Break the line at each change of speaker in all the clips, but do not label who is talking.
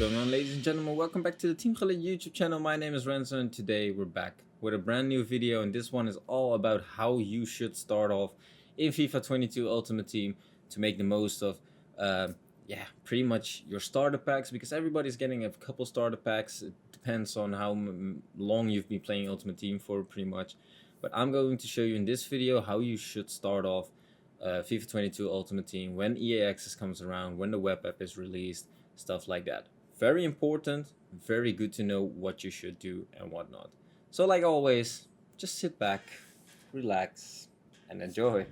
going on, ladies and gentlemen? Welcome back to the Team Gullit YouTube channel. My name is Renzo and today we're back with a brand new video, and this one is all about how you should start off in FIFA 22 Ultimate Team to make the most of pretty much your starter packs, because everybody's getting a couple starter packs. It depends on how long you've been playing Ultimate Team for, pretty much. But I'm going to show you in this video how you should start off FIFA 22 Ultimate Team when EA Access comes around, when the web app is released, stuff like that. Very important, very good to know what you should do and whatnot. So like always, just sit back, relax, and enjoy.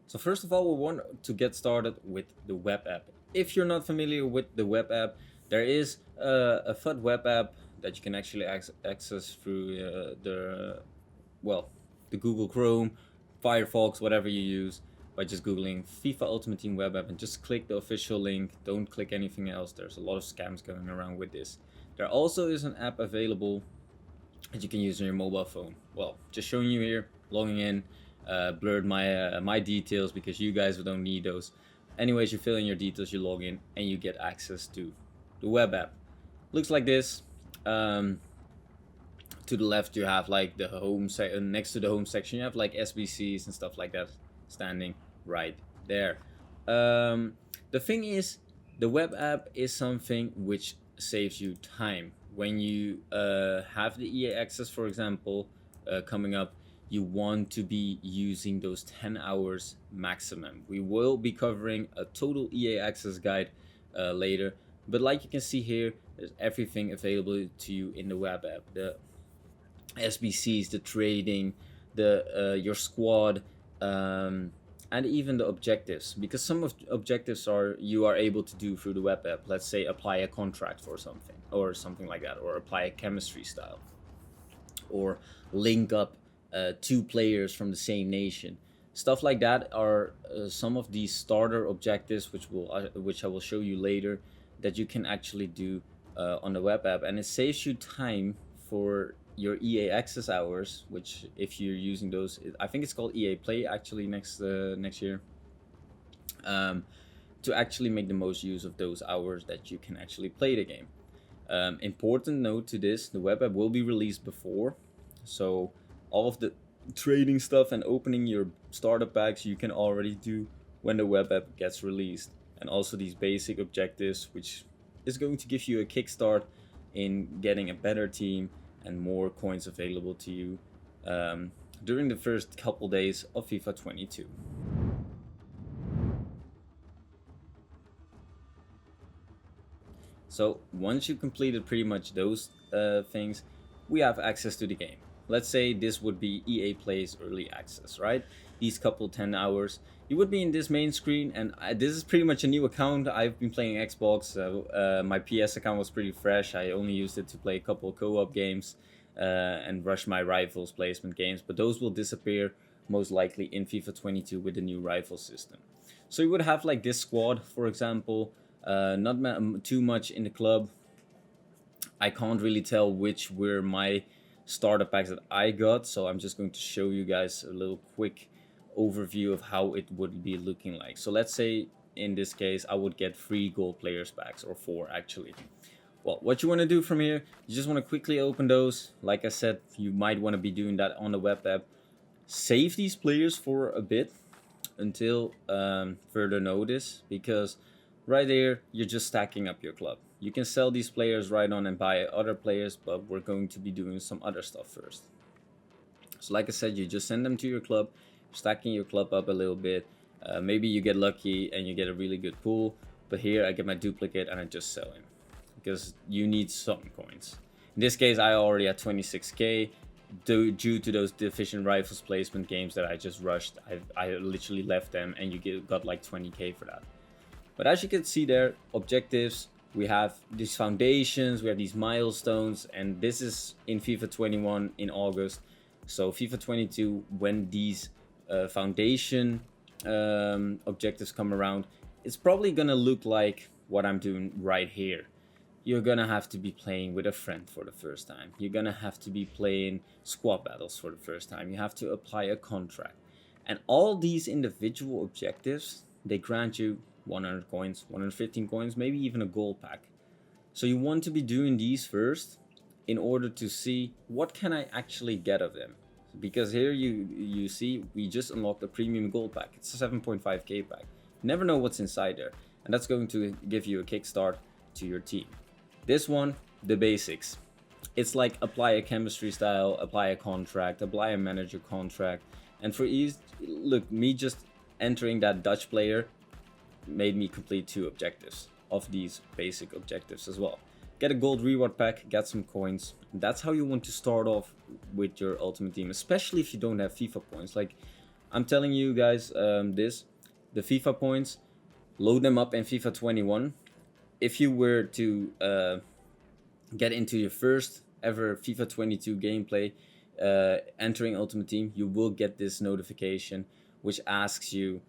So first of all, we want to get started with the web app. If you're not familiar with the web app, there is a FUT web app that you can actually access through the Google Chrome, Firefox, whatever you use, by just googling FIFA Ultimate Team web app and just click the official link. Don't click anything else. There's a lot of scams going around with this. There also is an app available that you can use on your mobile phone. Well, just showing you here, logging in, blurred my details because you guys don't need those. Anyways, you fill in your details, you log in, and you get access to the web app. Looks like this. To the left you have like the home next to the home section you have like SBCs and stuff like that standing right there. The thing is, the web app is something which saves you time. When you have the EA access, for example, coming up, you want to be using those 10 hours maximum. We will be covering a total EA access guide later, but like you can see here, there's everything available to you in the web app. The SBCs, the trading, the your squad, and even the objectives, because some of objectives you are able to do through the web app. Let's say apply a contract for something or something like that, or apply a chemistry style, or link up 2 players from the same nation. Stuff like that are some of these starter objectives, which I will show you later, that you can actually do on the web app, and it saves you time for your EA access hours, which if you're using those, I think it's called EA Play actually next year, to actually make the most use of those hours that you can actually play the game. Important note to this, the web app will be released before, so all of the trading stuff and opening your starter packs you can already do when the web app gets released, and also these basic objectives, which is going to give you a kickstart in getting a better team and more coins available to you during the first couple days of FIFA 22. So once you completed pretty much those things, we have access to the game. Let's say this would be EA Play's early access, right? These couple 10 hours, you would be in this main screen, and this is pretty much a new account. I've been playing Xbox. My PS account was pretty fresh. I only used it to play a couple co-op games and rush my rivals placement games, but those will disappear most likely in FIFA 22 with the new rival system. So you would have like this squad, for example, not too much in the club. I can't really tell which were my starter packs that I got, so I'm just going to show you guys a little quick overview of how it would be looking like. So let's say in this case I would get 3 gold players packs, or 4 actually. Well, what you want to do from here, you just want to quickly open those. Like I said, you might want to be doing that on the web app. Save these players for a bit until further notice, because right there you're just stacking up your club. You can sell these players right on and buy other players, but we're going to be doing some other stuff first. So like I said, you just send them to your club, stacking your club up a little bit. Maybe you get lucky and you get a really good pool, but here I get my duplicate and I just sell him, because you need some coins. In this case, I already had 26k due to those deficient rifles placement games that I just rushed. I literally left them, and you got like 20k for that. But as you can see there, objectives, we have these foundations, we have these milestones, and this is in FIFA 21 in August. So FIFA 22, when these foundation objectives come around, it's probably gonna look like what I'm doing right here. You're gonna have to be playing with a friend for the first time. You're gonna have to be playing squad battles for the first time. You have to apply a contract. And all these individual objectives, they grant you 100 coins, 115 coins, maybe even a gold pack. So you want to be doing these first in order to see what can I actually get of them. Because here you see we just unlocked a premium gold pack. It's a 7.5k pack. Never know what's inside there, and that's going to give you a kickstart to your team. This one, the basics. It's like apply a chemistry style, apply a contract, apply a manager contract, and for ease, look, me just entering that Dutch player made me complete 2 objectives of these basic objectives as well. Get a gold reward pack, get some coins. That's how you want to start off with your ultimate team, especially if you don't have FIFA points. Like I'm telling you guys, the FIFA points, load them up in FIFA 21. If you were to get into your first ever FIFA 22 gameplay, entering ultimate team, you will get this notification which asks you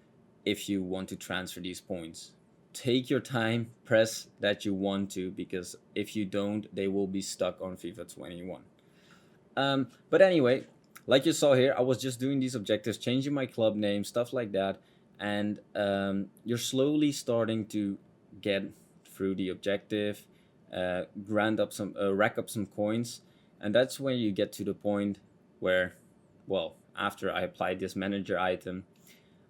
if you want to transfer these points. Take your time, press that you want to, because if you don't, they will be stuck on FIFA 21. But anyway, like you saw here, I was just doing these objectives, changing my club name, stuff like that, and you're slowly starting to get through the objective, rack up some coins, and that's when you get to the point where, well, after I applied this manager item,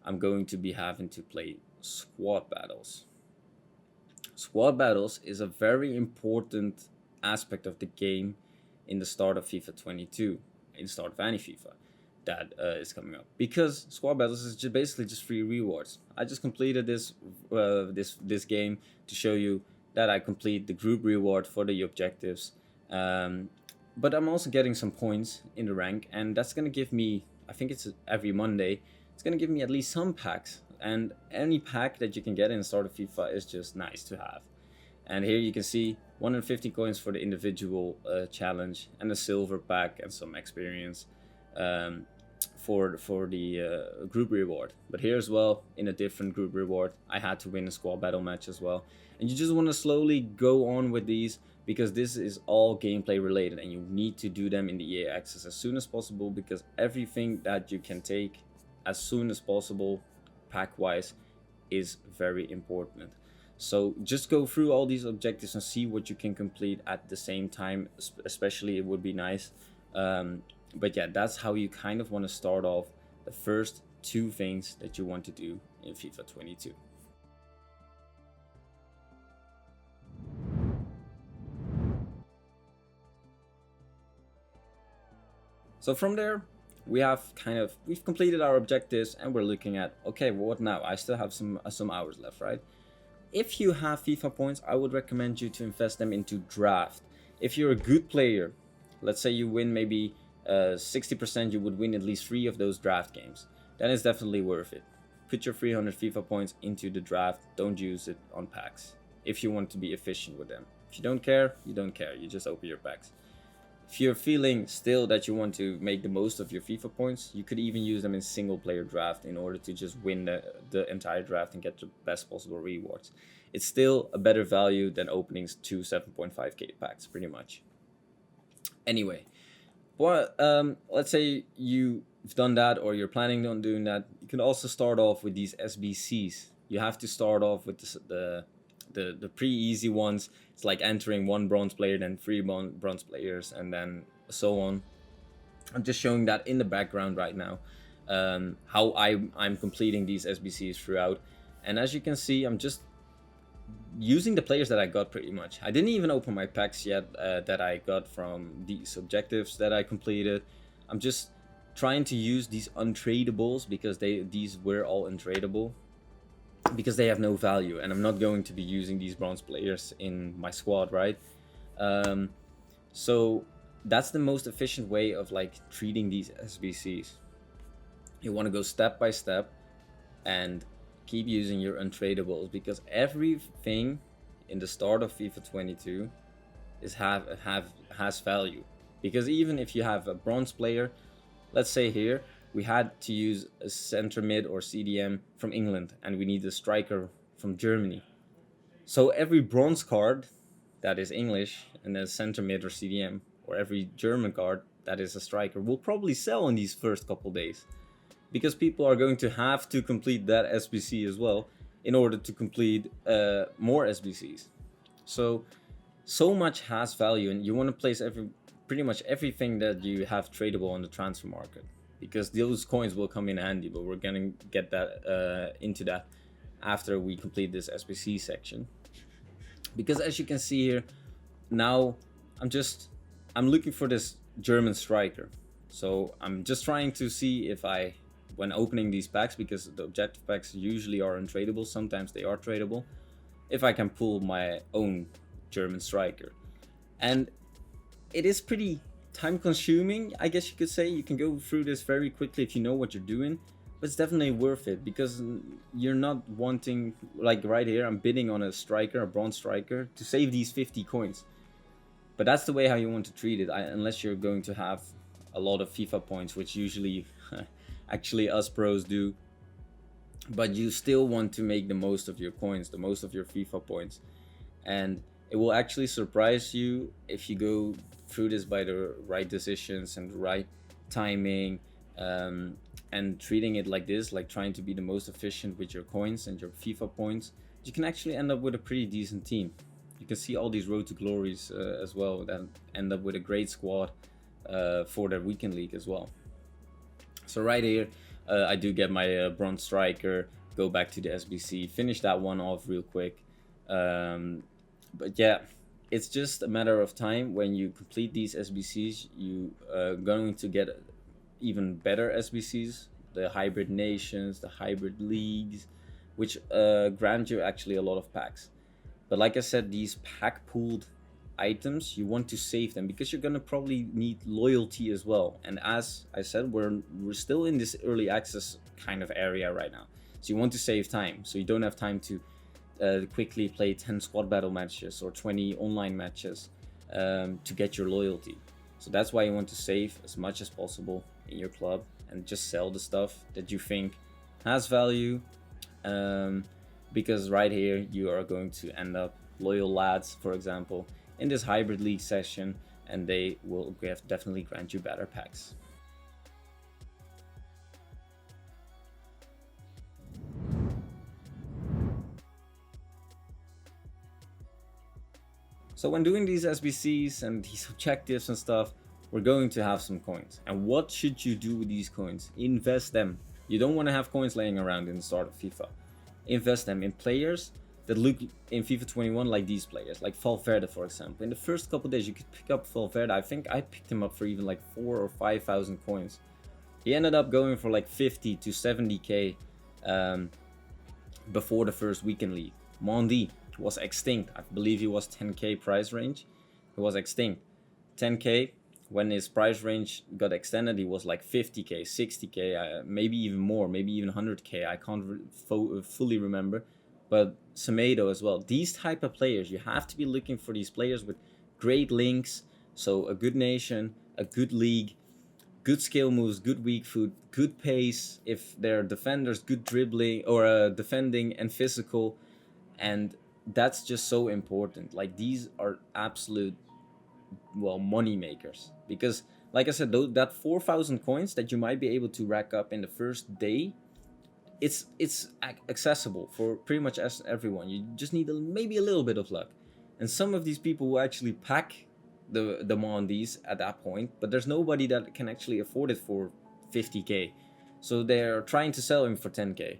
I'm going to be having to play squad battles. Squad battles is a very important aspect of the game in the start of FIFA 22, in the start of any FIFA that is coming up, because squad battles is basically just free rewards. I just completed this game to show you that I complete the group reward for the objectives, but I'm also getting some points in the rank, and that's gonna give me, I think it's every Monday, it's gonna give me at least some packs. And any pack that you can get in the start of FIFA is just nice to have. And here you can see 150 coins for the individual challenge, and a silver pack and some experience for the group reward. But here as well, in a different group reward, I had to win a squad battle match as well. And you just want to slowly go on with these, because this is all gameplay related, and you need to do them in the EA access as soon as possible, because everything that you can take as soon as possible pack wise is very important. So just go through all these objectives and see what you can complete at the same time, especially it would be nice. But yeah, that's how you kind of want to start off the first 2 things that you want to do in FIFA 22. So from there, we've completed our objectives, and we're looking at, okay, well, what now? I still have some hours left, right? If you have FIFA points, I would recommend you to invest them into draft. If you're a good player, let's say you win maybe 60%, you would win at least 3 of those draft games. Then it's definitely worth it. Put your 300 FIFA points into the draft. Don't use it on packs if you want to be efficient with them. If you don't care, you don't care. You just open your packs. If you're feeling still that you want to make the most of your FIFA points, you could even use them in single player draft in order to just win the entire draft and get the best possible rewards. It's still a better value than opening 2 7.5k packs, pretty much. Anyway, well, let's say you've done that, or you're planning on doing that. You can also start off with these SBCs. You have to start off with the pretty easy ones. It's like entering 1 bronze player, then 3 bronze players, and then so on. I'm just showing that in the background right now, how I'm completing these SBCs throughout. And as you can see, I'm just using the players that I got pretty much. I didn't even open my packs yet that I got from these objectives that I completed. I'm just trying to use these untradables, because these were all untradeable, because they have no value, and I'm not going to be using these bronze players in my squad, right? So that's the most efficient way of like treating these SBCs. You want to go step by step and keep using your untradables, because everything in the start of FIFA 22 has value. Because even if you have a bronze player, let's say here we had to use a center mid or CDM from England, and we need a striker from Germany. So every bronze card that is English and a center mid or CDM, or every German card that is a striker, will probably sell in these first couple days, because people are going to have to complete that SBC as well, in order to complete more SBCs. So much has value, and you want to place pretty much everything that you have tradable on the transfer market, because those coins will come in handy. But we're gonna get that into that after we complete this SBC section. Because as you can see here, now I'm looking for this German striker. So I'm just trying to see if when opening these packs, because the objective packs usually are untradeable, sometimes they are tradable, if I can pull my own German striker. And it is pretty time consuming, I guess you could say. You can go through this very quickly if you know what you're doing, but it's definitely worth it, because you're not wanting, like right here, I'm bidding on a striker, a bronze striker, to save these 50 coins. But that's the way how you want to treat it, unless you're going to have a lot of FIFA points, which usually actually us pros do. But you still want to make the most of your coins, the most of your FIFA points. And it will actually surprise you if you go through this by the right decisions and the right timing, and treating it like this, like trying to be the most efficient with your coins and your FIFA points. You can actually end up with a pretty decent team. You can see all these road to glories as well that end up with a great squad for their weekend league as well. So right here, I do get my bronze striker, go back to the SBC, finish that one off real quick. But yeah, it's just a matter of time. When you complete these SBCs, you are going to get even better SBCs, the hybrid nations, the hybrid leagues, which grant you actually a lot of packs. But like I said, these pack pooled items, you want to save them, because you're gonna probably need loyalty as well. And as I said, we're still in this early access kind of area right now, so you want to save time, so you don't have time to quickly play 10 squad battle matches or 20 online matches to get your loyalty. So that's why you want to save as much as possible in your club and just sell the stuff that you think has value, because right here you are going to end up loyal lads, for example, in this hybrid league session, and they will definitely grant you better packs. So when doing these SBCs and these objectives and stuff, we're going to have some coins. And what should you do with these coins? Invest them. You don't want to have coins laying around in the start of FIFA. Invest them in players that look in FIFA 21 like these players, like Valverde, for example. In the first couple days, you could pick up Valverde. I think I picked him up for even like 4,000 or 5,000 coins. He ended up going for like 50 to 70k before the first weekend league. Mondi was extinct. I believe he was 10k price range. He was extinct. 10k. When his price range got extended, he was like 50k, 60k, maybe even more, maybe even 100k. I can't fully remember. But Semedo as well. These type of players, you have to be looking for these players with great links. So a good nation, a good league, good skill moves, good weak foot, good pace. If they're defenders, good dribbling or defending and physical. And that's just so important. Like, these are absolute, well, money makers, because like I said, that 4,000 coins that you might be able to rack up in the first day, it's accessible for pretty much everyone. You just need maybe a little bit of luck, and some of these people will actually pack the Mondies at that point, but there's nobody that can actually afford it for 50k, so they're trying to sell him for 10k.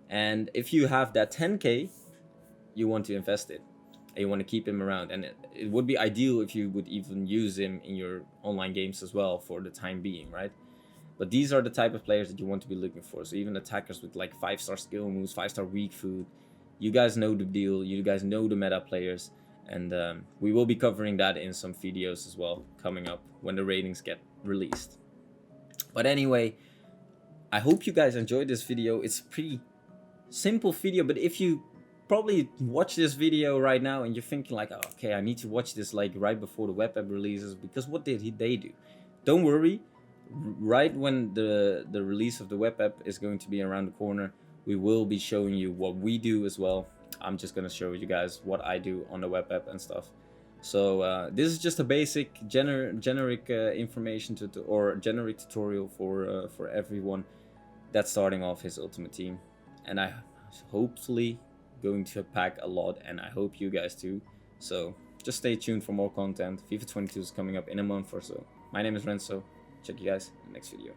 And if you have that 10k, you want to invest it. You want to keep him around, and it would be ideal if you would even use him in your online games as well for the time being, right? But these are the type of players that you want to be looking for. So even attackers with like 5-star skill moves, 5-star weak food, you guys know the deal, you guys know the meta players, and we will be covering that in some videos as well coming up when the ratings get released. But anyway, I hope you guys enjoyed this video. It's a pretty simple video, but if you probably watch this video right now and you're thinking like, oh, okay, I need to watch this like right before the web app releases, because what did they do? Don't worry, right when the release of the web app is going to be around the corner, we will be showing you what we do as well. I'm just going to show you guys what I do on the web app and stuff. So this is just a basic generic information or generic tutorial for everyone that's starting off his ultimate team, and I hopefully going to pack a lot, and I hope you guys too. So just stay tuned for more content. FIFA 22 is coming up in a month or so. My name is Renzo. Check you guys in the next video.